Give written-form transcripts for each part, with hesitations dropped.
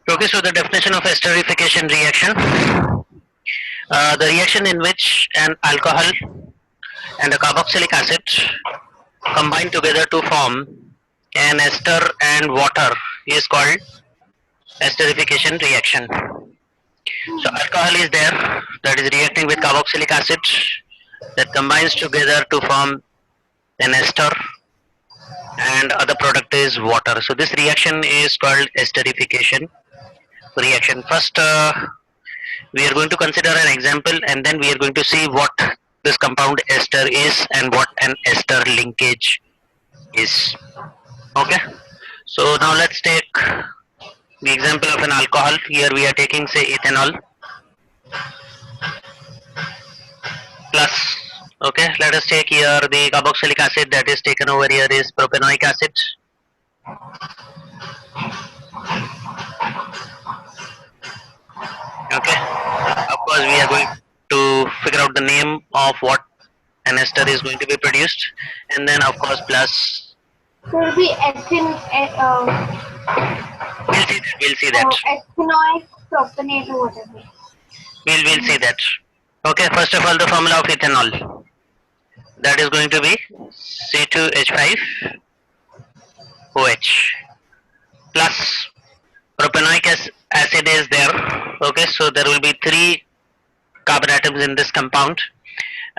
Okay, so the definition of esterification reaction. The reaction in which an alcohol and a carboxylic acid combine together to form an ester and water is called esterification reaction. So alcohol is there that is reacting with carboxylic acid that combines together to form an ester and other product is water. So this reaction is called esterification reaction. First we are going to consider an example and then we are going to see what this compound ester is and what an ester linkage is. Okay, so now let's take the example of an alcohol. Here we are taking say ethanol plus, okay, let us take here the carboxylic acid that is taken over here is propanoic acid. Okay, of course we are going to figure out the name of what an ester is going to be produced and then of course plus Will be ethin, we'll see that ethanoic propanate or whatever. we'll see that. Okay, first of all the formula of ethanol, that is going to be C2H5OH plus propanoic acid is there. Okay, so there will be 3 carbon atoms in this compound.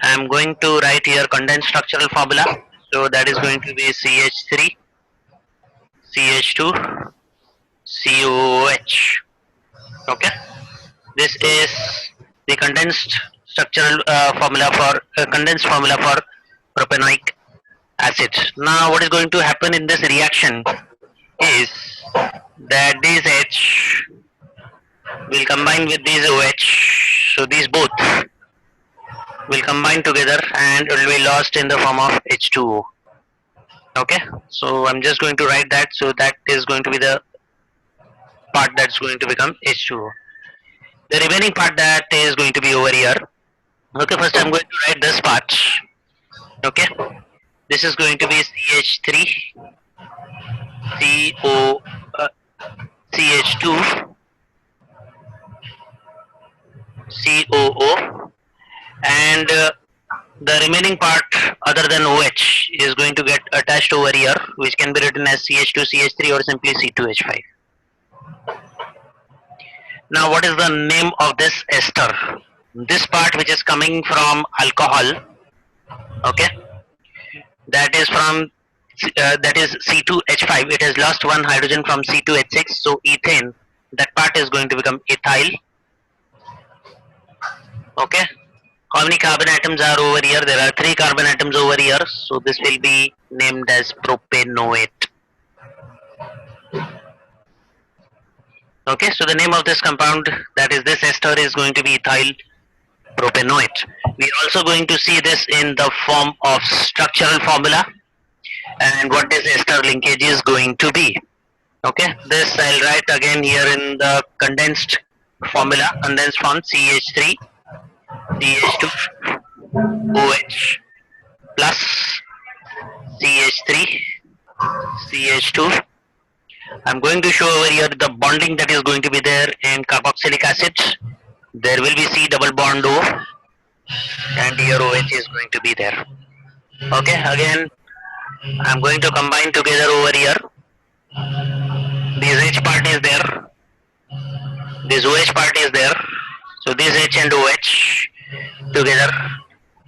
I am going to write here condensed structural formula. So that is going to be CH3, CH2, COOH. Okay, this is the condensed structural formula for condensed formula for propanoic acid. Now what is going to happen in this reaction is that this H will combine with this OH, so these both will combine together and it will be lost in the form of H2O. Okay, so I'm just going to write that, so that is going to be the part that's going to become H2O. The remaining part that is going to be over here. Okay, first I'm going to write this part. Okay, this is going to be CH3, CH2, COO, and the remaining part other than OH is going to get attached over here, which can be written as CH2, CH3 or simply C2H5. Now what is the name of this ester? This part which is coming from alcohol, okay, that is from that is C2H5. It has lost one hydrogen from C2H6, so ethane, that part is going to become ethyl. Okay, how many carbon atoms are over here? There are 3 carbon atoms over here, so this will be named as propanoate. Okay, so the name of this compound, that is this ester, is going to be ethyl propanoate. We are also going to see this in the form of structural formula and what this ester linkage is going to be. Okay, this I'll write again here in the condensed formula, condensed form CH3, CH2, OH plus CH3, CH2. I'm going to show over here the bonding that is going to be there in carboxylic acid. There will be C double bond O and here OH is going to be there. Okay, again I'm going to combine together over here. This H part is there, this OH part is there, so this H and OH together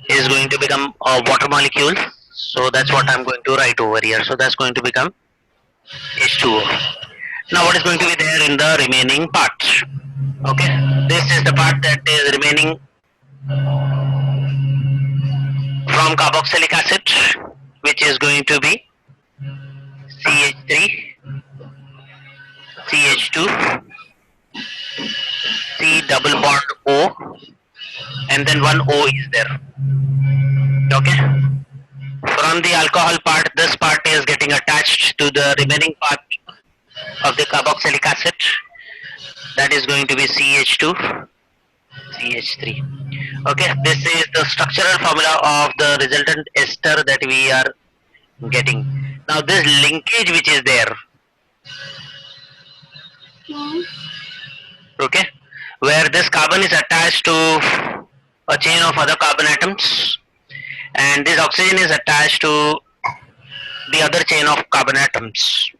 is going to become a water molecule, so that's what I'm going to write over here. So that's going to become H2O. Now what is going to be there in the remaining part? Okay, this is the part that is remaining from carboxylic acid, which is going to be CH3, CH2, C double bond O, and then one O is there. Okay, from the alcohol part, this part is getting attached to the remaining part of the carboxylic acid, that is going to be CH2, CH3. Okay, this is the structural formula of the resultant ester that we are getting. Now this linkage which is there, Hmm. Okay, where this carbon is attached to a chain of other carbon atoms, and this oxygen is attached to the other chain of carbon atoms.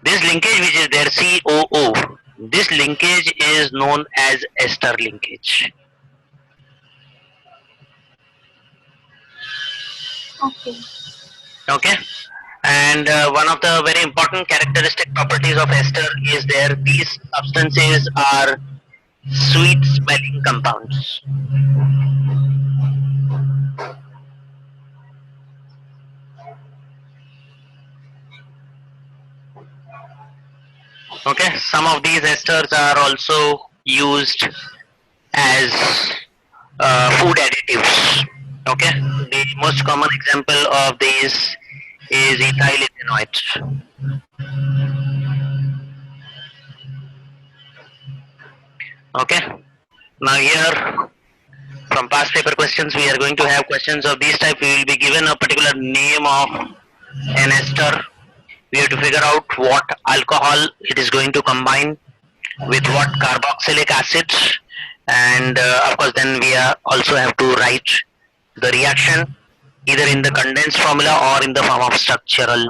This linkage which is there, COO, this linkage is known as ester linkage. Okay. Okay, and one of the very important characteristic properties of ester is there, these substances are sweet smelling compounds. Okay, some of these esters are also used as food additives. Okay, the most common example of these is ethyl ethanoate. Okay, now here from past paper questions we are going to have questions of these type. We will be given a particular name of an ester. We have to figure out what alcohol it is going to combine with what carboxylic acid, and of course then we also have to write the reaction either in the condensed formula or in the form of structural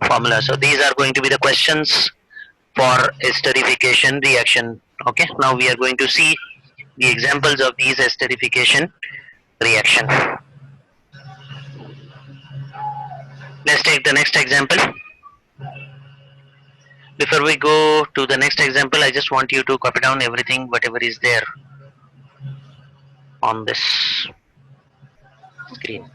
formula. So these are going to be the questions for esterification reaction. Okay, now we are going to see the examples of these esterification reaction. Let's take the next example. Before we go to the next example, I just want you to copy down everything, whatever is there on this screen.